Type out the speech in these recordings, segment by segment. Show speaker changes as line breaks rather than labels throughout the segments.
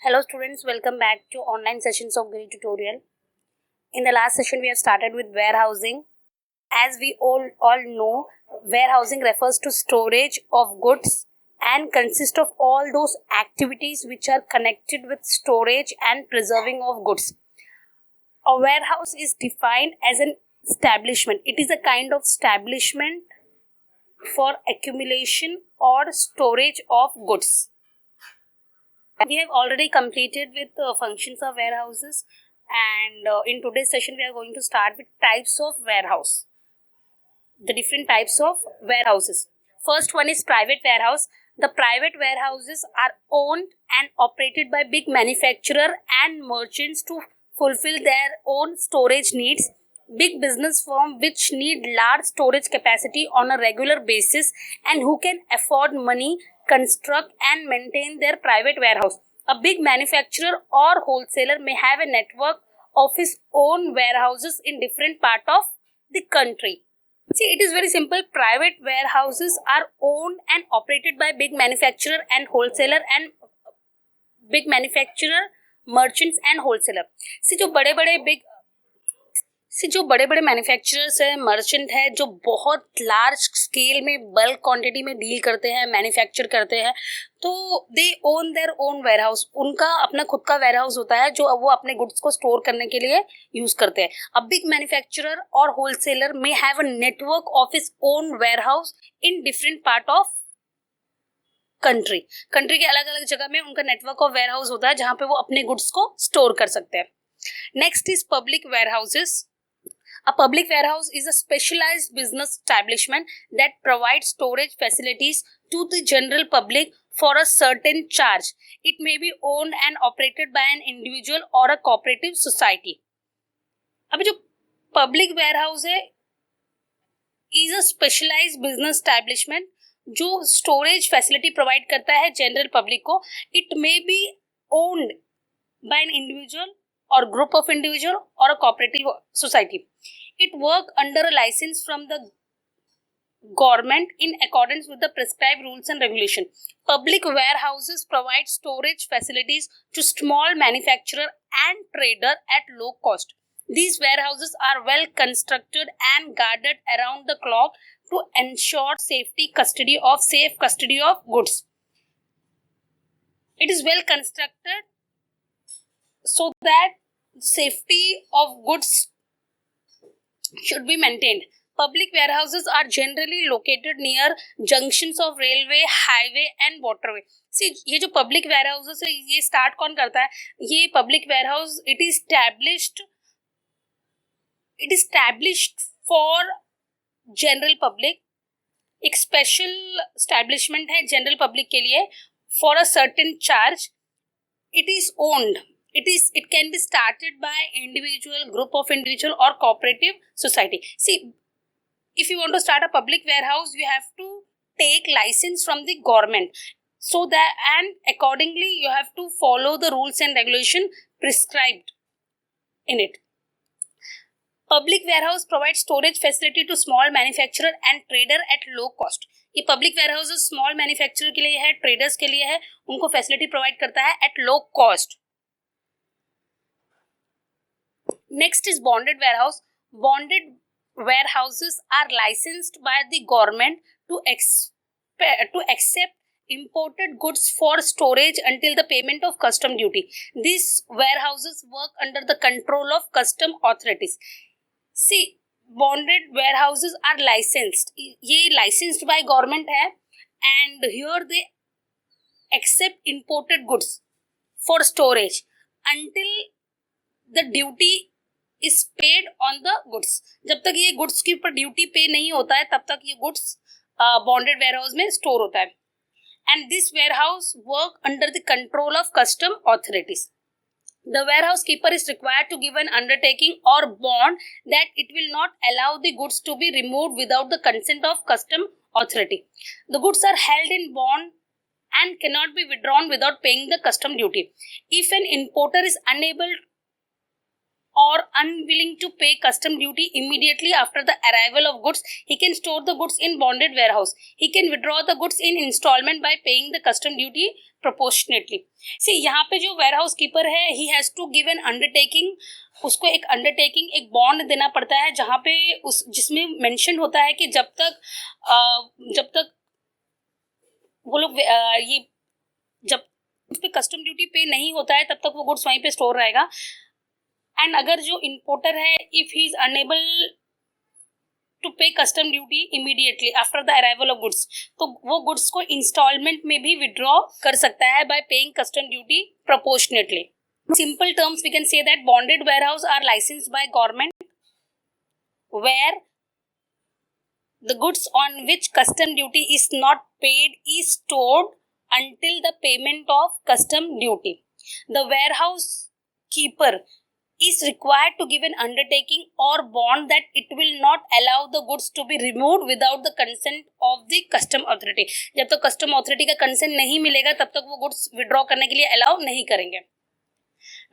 Hello students, welcome back to online sessions of Giri tutorial. In the last session we have started with warehousing. As we all know, warehousing refers to storage of goods and consists of all those activities which are connected with storage and preserving of goods. A warehouse is defined as an establishment. It is a kind of establishment for accumulation or storage of goods. We have already completed with functions of warehouses, and in today's session we are going to start with types of warehouse. The different types of warehouses. First one is private warehouse. The private warehouses are owned and operated by big manufacturer and merchants to fulfill their own storage needs. Big business firm which need large storage capacity on a regular basis and who can afford money construct and maintain their private warehouse. A big manufacturer or wholesaler may have a network of his own warehouses in different part of the country. See, it is very simple. Private warehouses are owned and operated by big manufacturer and wholesaler and big manufacturer, merchants and wholesaler. See, जो बड़े बड़े manufacturers है, merchant है, जो बहुत large scale में bulk quantity में deal करते हैं, मैन्युफैक्चर करते हैं, तो दे ओन देयर ओन वेयरहाउस. उनका अपना खुद का वेयरहाउस होता है जो वो अपने गुड्स को स्टोर करने के लिए यूज करते हैं. अ बिग मैन्युफैक्चरर और wholesaler may have a network of his own warehouse in different part of country के अलग अलग जगह में उनका नेटवर्क ऑफ वेयरहाउस होता है जहां पे वो अपने गुड्स को स्टोर कर सकते हैं. Next is public warehouses. A public warehouse is a specialized business establishment that provides storage facilities to the general public for a certain charge. It may be owned and operated by an individual or a cooperative society. अभी जो public warehouse है is a specialized business establishment जो storage facility provide करता है general public को. It may be owned by an individual or group of individual or a cooperative society. It work under a license from the government in accordance with the prescribed rules and regulation. Public warehouses provide storage facilities to small manufacturer and trader at low cost. These warehouses are well constructed and guarded around the clock to ensure safe custody of goods. It is well constructed so that safety of goods should be maintained. Public warehouses are generally located near junctions of railway, highway and waterway. See, ये जो public warehouses है ये start कौन करता है? ये public warehouse it is established for general public. एक special establishment है general public के लिए for a certain charge. It is owned. It can be started by individual, group of individual or cooperative society. See, if you want to start a public warehouse, you have to take license from the government. So that and accordingly you have to follow the rules and regulation prescribed in it. Public warehouse provides storage facility to small manufacturer and trader at low cost. ये public warehouse small manufacturer के लिए है, traders के लिए है, उनको facility provide करता है at low cost. Next is bonded warehouse. Bonded warehouses are licensed by the government to accept imported goods for storage until the payment of custom duty. These warehouses work under the control of custom authorities. See, bonded warehouses are licensed. ये licensed by government है and here they accept imported goods for storage until the duty is paid on the goods. जब तक ये goods के ऊपर duty पे नहीं होता है तब तक ये goods bonded warehouse में स्टोर होता है. And this warehouse work under the control of custom authorities. The warehouse keeper is required to give an undertaking or bond that it will not allow the goods to be removed without the consent of custom authority. The goods are held in bond and cannot be withdrawn without paying the custom duty. If an importer is unable or unwilling to pay custom duty immediately after the arrival of goods, he can store the goods in bonded warehouse. He can withdraw the goods in installment by paying the custom duty proportionately. See, यहाँ पे जो warehouse keeper है, he has to give an undertaking. उसको एक undertaking, एक bond देना पड़ता है, जहाँ पे उस जिसमें मेंशन होता है कि जब तक वो लोग ये जब उस पे कस्टम ड्यूटी पे नहीं होता है तब तक वो गुड्स वहीं पे स्टोर रहेगा. एंड अगर जो इंपोर्टर है, if he is unable to pay custom duty immediately after the arrival of goods, तो वो गुड्स को इंस्टॉलमेंट में भी विड्रॉ कर सकता है by paying custom duty proportionately. Simple terms we can say that bonded warehouse are licensed by government where the goods on which custom duty is not paid is stored until the payment of custom duty. The warehouse keeper is required to give an undertaking or bond that it will not allow the goods to be removed without the consent of the custom authority. जब तक custom authority का consent नहीं मिलेगा तब तक वो goods withdraw करने के लिए allow नहीं करेंगे.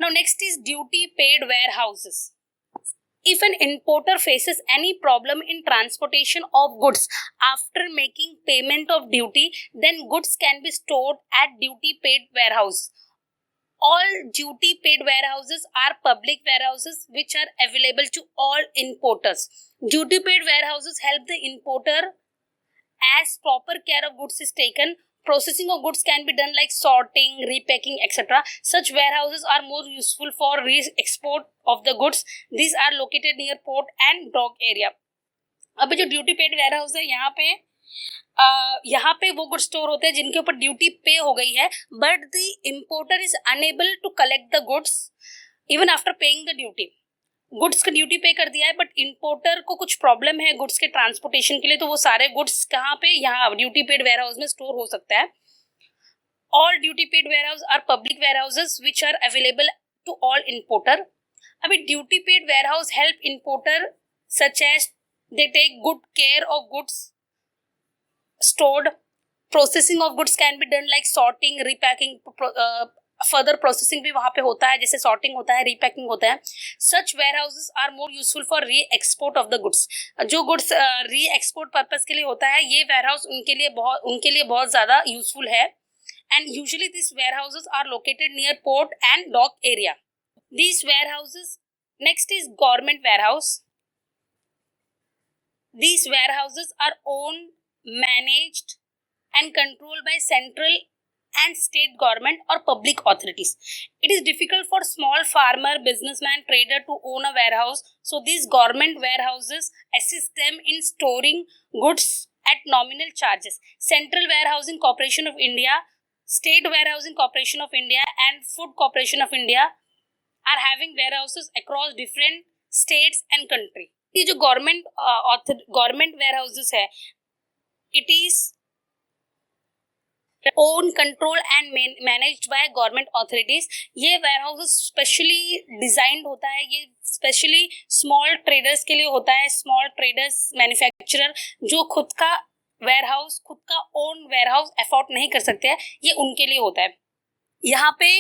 Now next is duty paid warehouses. If an importer faces any problem in transportation of goods after making payment of duty, then goods can be stored at duty paid warehouse. All duty paid warehouses are public warehouses which are available to all importers. Duty paid warehouses help the importer as proper care of goods is taken. Processing of goods can be done like sorting, repacking, etc. Such warehouses are more useful for re-export of the goods. These are located near port and dock area. अब जो duty paid ware house है, यहाँ पे वो good store होते हैं जिनके ऊपर ड्यूटी पे हो गई है, but the importer is unable to collect the goods even after paying the duty. Goods का ड्यूटी पे कर दिया है बट इंपोर्टर को कुछ प्रॉब्लम है गुड्स के ट्रांसपोर्टेशन के लिए, तो वो सारे गुड्स कहाँ पे, यहाँ ड्यूटी पेड वेयर हाउस में स्टोर हो सकता है. All duty paid warehouse are public warehouses which are available to all importer. अभी duty paid warehouse help importer such as they take good care of goods stored. Processing of goods can be done like sorting, repacking, further processing भी वहाँ पे होता है, जैसे sorting होता है, repacking होता है. Such warehouses are more useful for re-export of the goods. जो goods re-export purpose के लिए होता है, ये warehouse उनके लिए बहुत ज़्यादा useful है. And usually these warehouses are located near port and dock area. These warehouses, next is government warehouse. These warehouses are owned, managed and controlled by central and state government or public authorities. It is difficult for small farmer, businessman, trader to own a warehouse, so these government warehouses assist them in storing goods at nominal charges. Central Warehousing Corporation of India, State Warehousing Corporation of India and Food Corporation of India are having warehouses across different states and country. ये जो government warehouses है, it is owned, controlled and managed by government authorities. ये warehouse specially designed होता है, ये specially small traders के लिए होता है. Small traders, manufacturer जो खुद का warehouse, खुद का own warehouse afford नहीं कर सकते हैं, ये उनके लिए होता है. यहाँ पे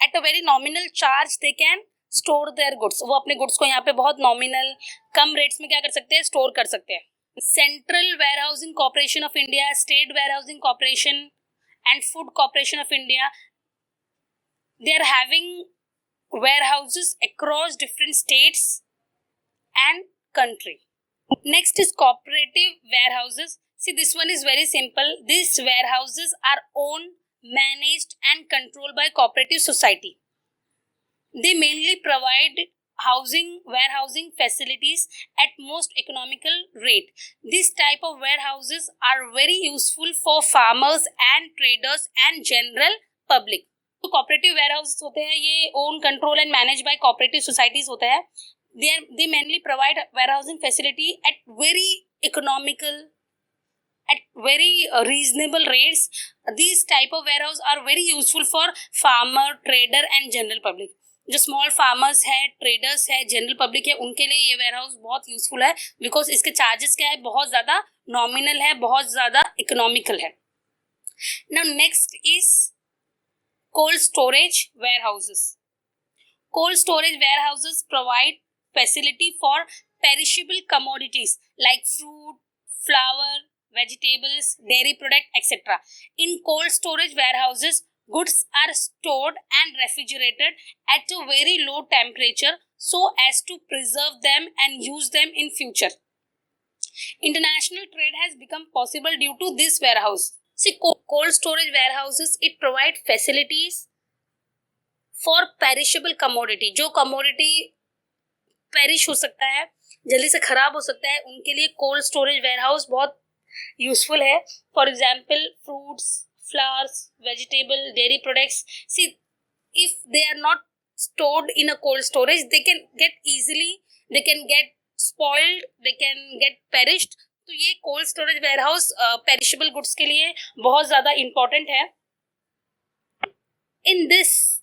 at a very nominal charge they can store their goods. वो अपने goods को यहाँ पे बहुत nominal कम rates में क्या कर सकते हैं, store कर सकते हैं. Central Warehousing Corporation of India, State Warehousing Corporation and Food Corporation of India, they are having warehouses across different states and country. Next is cooperative warehouses. See, this one is very simple. These warehouses are owned, managed and controlled by cooperative society. They mainly provide warehousing facilities at most economical rate. This type of warehouses are very useful for farmers and traders and general public. तो cooperative warehouses होते हैं, ये own, control and managed by cooperative societies होता है. They mainly provide warehousing facility at very economical, at very reasonable rates. These type of warehouse are very useful for farmer, trader and general public. जो small farmers है, traders है, general public है, उनके लिए ये ware house बहुत useful है, because इसके चार्जेस क्या है, बहुत ज़्यादा नॉमिनल है, बहुत ज़्यादा इकोनॉमिकल है. Now next is cold storage warehouses. Cold storage warehouses provide facility for perishable commodities like fruit, flour, vegetables, dairy product, etc. In cold storage warehouses, goods are stored and refrigerated at a very low temperature so as to preserve them and use them in future. International trade has become possible due to this warehouse. See, cold storage warehouses, it provide facilities for perishable commodity. जो commodity perish हो सकता है, जल्दी से खराब हो सकता है, उनके लिए cold storage warehouse बहुत useful है. For example, fruits, flowers, vegetable, dairy products. See, if they are not stored in a cold storage, they can get spoiled, they can get perished. तो ये cold storage warehouse perishable goods के लिए बहुत ज़्यादा important है. In this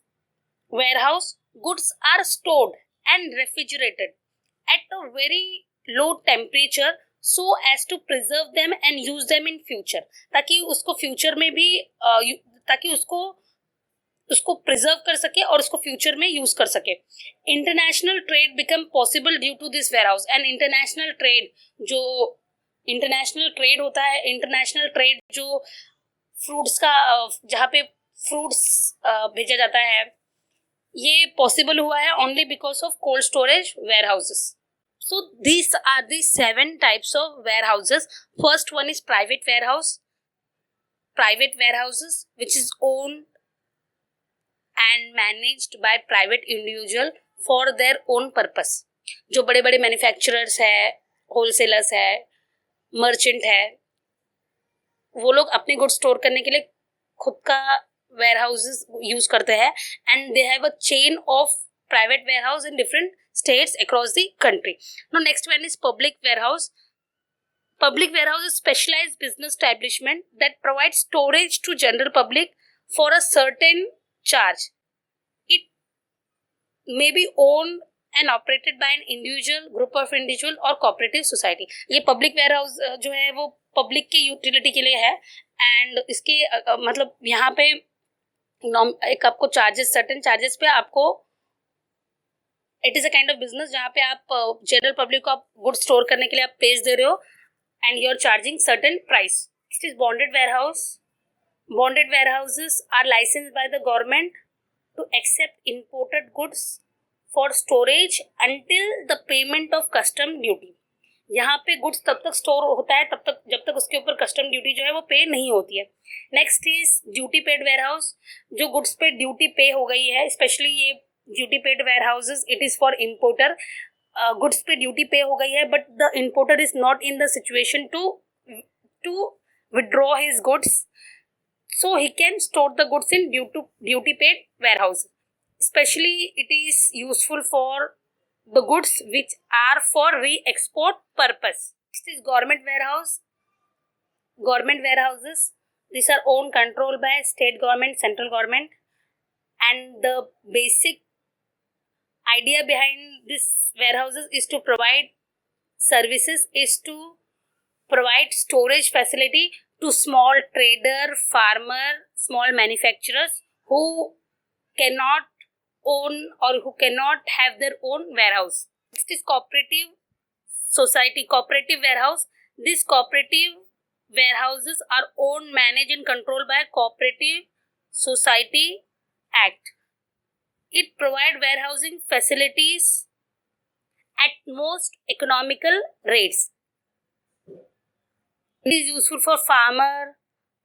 warehouse, goods are stored and refrigerated at a very low temperature so as to preserve them and use them in future. ताकि उसको future में भी ताकि उसको प्रिजर्व कर सके और उसको फ्यूचर में यूज कर सके. International trade become possible due to this warehouse. And international trade होता है, इंटरनेशनल ट्रेड जो फ्रूट्स का जहाँ पे फ्रूट्स भेजा जाता है, ये पॉसिबल हुआ है only because of cold storage warehouses. So these are the 7 types of warehouses. First one is private warehouse. Private warehouses which is owned and managed by private individual for their own purpose. जो बड़े बड़े manufacturers है, wholesalers है, merchant है, वो लोग अपने goods store करने के लिए खुद का वेयरहाउसेस यूज करते हैं. And they have a chain of private warehouse in different states across the country. Now next one is public warehouse. Public warehouse is specialized business establishment that provides storage to general public for a certain charge. It may be owned and operated by an individual, group of individual or cooperative society. ये public warehouse जो है वो public के utility के लिए है. And इसके मतलब यहाँ पे एक आपको चार्जेस, सर्टेन चार्जेस पे आपको, it is a kind of business जहाँ पे आप जनरल पब्लिक को आप गुड स्टोर करने के लिए आप पेज दे रहे हो and you are charging certain price. It is bonded warehouse. Bonded warehouses are licensed by the government to accept imported goods for storage until the payment of custom duty. यहाँ पे goods तब तक store होता है तब तक जब तक उसके ऊपर कस्टम ड्यूटी जो है वो पे नहीं होती है. Next is duty paid warehouse. जो गुड्स पे ड्यूटी पे हो गई है, स्पेशली ये duty paid warehouses, it is for importer. Goods पे ड्यूटी पे हो गई है but the importer is not in the situation to withdraw his goods, so he can store the goods in duty paid warehouse. Specially it is useful for the goods which are for re-export purpose. Next is government warehouse. Government warehouses, these are owned, controlled by state government, central government, and the basic idea behind this warehouses is to provide services, is to provide storage facility to small trader, farmer, small manufacturers who cannot own or who cannot have their own warehouse. Next is cooperative society, cooperative warehouse. These cooperative warehouses are owned, managed and controlled by Cooperative Society Act. It provides warehousing facilities at most economical rates. It is useful for farmer,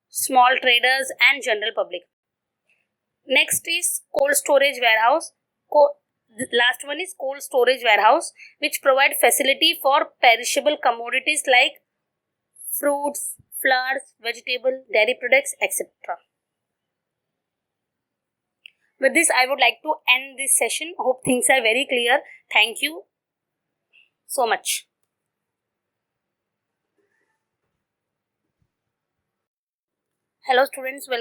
small traders and general public. Next is cold storage warehouse. The last one is cold storage warehouse, which provide facility for perishable commodities like fruits, flowers, vegetable, dairy products, etc. With this, I would like to end this session. Hope things are very clear. Thank you so much. Hello students, welcome.